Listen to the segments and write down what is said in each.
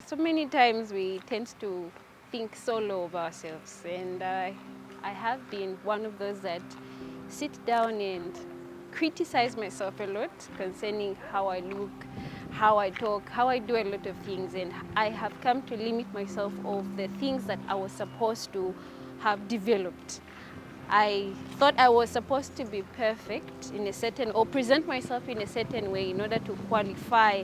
So many times we tend to think so low of ourselves, and I have been one of those that sit down and criticize myself a lot concerning how I look, how I talk, how I do a lot of things, and I have come to limit myself of the things that I was supposed to have developed. I thought I was supposed to be perfect in a certain, or present myself in a certain way in order to qualify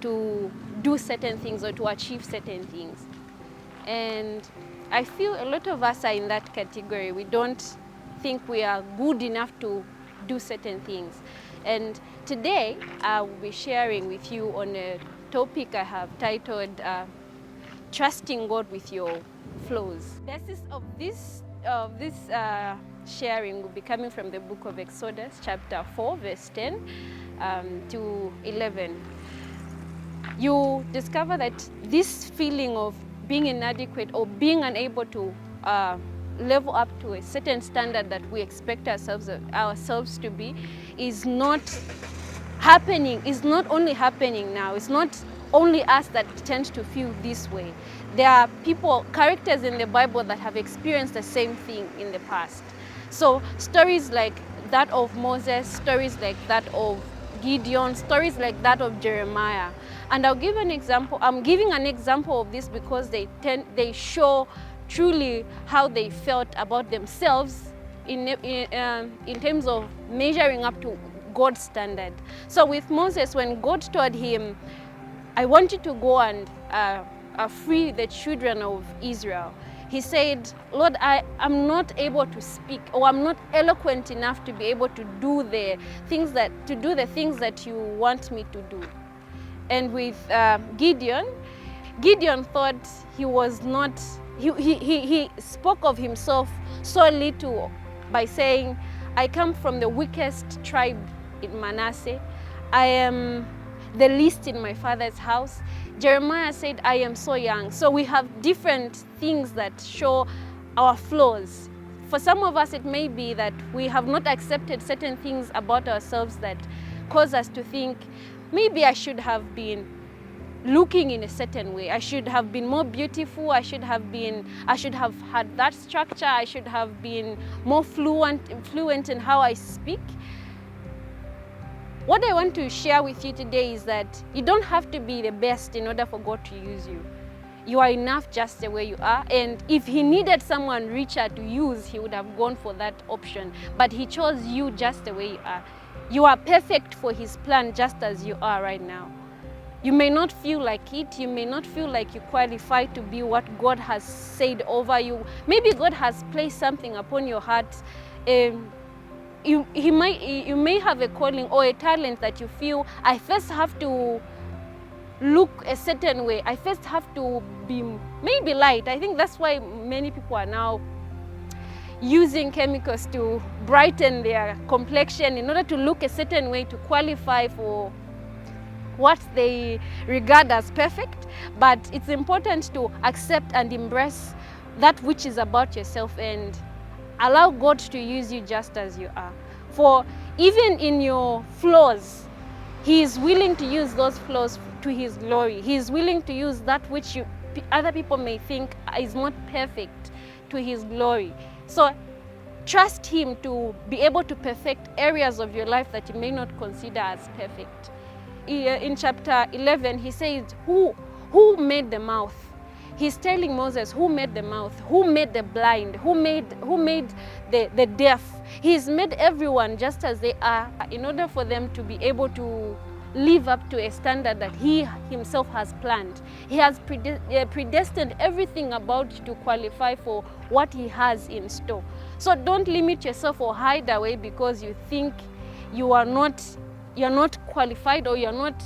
to do certain things or to achieve certain things. And I feel a lot of us are in that category. We don't think we are good enough to do certain things. And today I will be sharing with you on a topic I have titled Trusting God with Your Flaws. The basis of this sharing will be coming from the book of Exodus, chapter 4, verse 10 to 11. You discover that this feeling of being inadequate or being unable to level up to a certain standard that we expect ourselves to be is not happening. It's not only happening now. It's not only us that tend to feel this way. There are characters in the Bible that have experienced the same thing in the past. So stories like that of Moses, stories like that of Gideon, stories like that of Jeremiah. And I'll give an example. I'm giving an example of this because they show truly how they felt about themselves in terms of measuring up to God's standard. So with Moses, when God told him, I want you to go and free the children of Israel, he said, Lord, I am not able to speak, or I'm not eloquent enough to be able to do the things that you want me to do. And with Gideon thought he was not, he spoke of himself so little by saying, I come from the weakest tribe in Manasseh. I am the least in my father's house. Jeremiah said, I am so young. So we have different things that show our flaws. For some of us, it may be that we have not accepted certain things about ourselves that cause us to think, maybe I should have been looking in a certain way. I should have been more beautiful. I should have had that structure. I should have been more fluent in how I speak. What I want to share with you today is that you don't have to be the best in order for God to use you. You are enough just the way you are. And if he needed someone richer to use, he would have gone for that option. But he chose you just the way you are. You are perfect for his plan just as you are right now. You may not feel like it. You may not feel like you qualify to be what God has said over you. Maybe God has placed something upon your heart. You may have a calling or a talent that you feel, I first have to look a certain way. I first have to be maybe light. I think that's why many people are now using chemicals to brighten their complexion in order to look a certain way to qualify for what they regard as perfect. But it's important to accept and embrace that which is about yourself and allow God to use you just as you are. For even in your flaws, he is willing to use those flaws to his glory. He is willing to use that which other people may think is not perfect to his glory. So trust him to be able to perfect areas of your life that you may not consider as perfect. In chapter 11, he says, who made the mouth? He's telling Moses who made the mouth, who made the blind, who made the deaf. He's made everyone just as they are in order for them to be able to live up to a standard that he himself has planned. He has predestined everything about you to qualify for what he has in store. So don't limit yourself or hide away because you think you're not qualified or you're not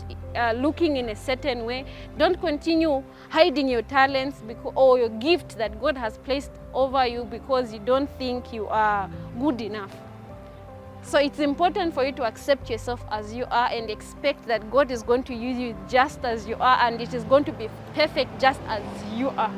looking in a certain way. Don't continue hiding your talents or your gift that God has placed over you because you don't think you are good enough. So it's important for you to accept yourself as you are and expect that God is going to use you just as you are, and it is going to be perfect just as you are.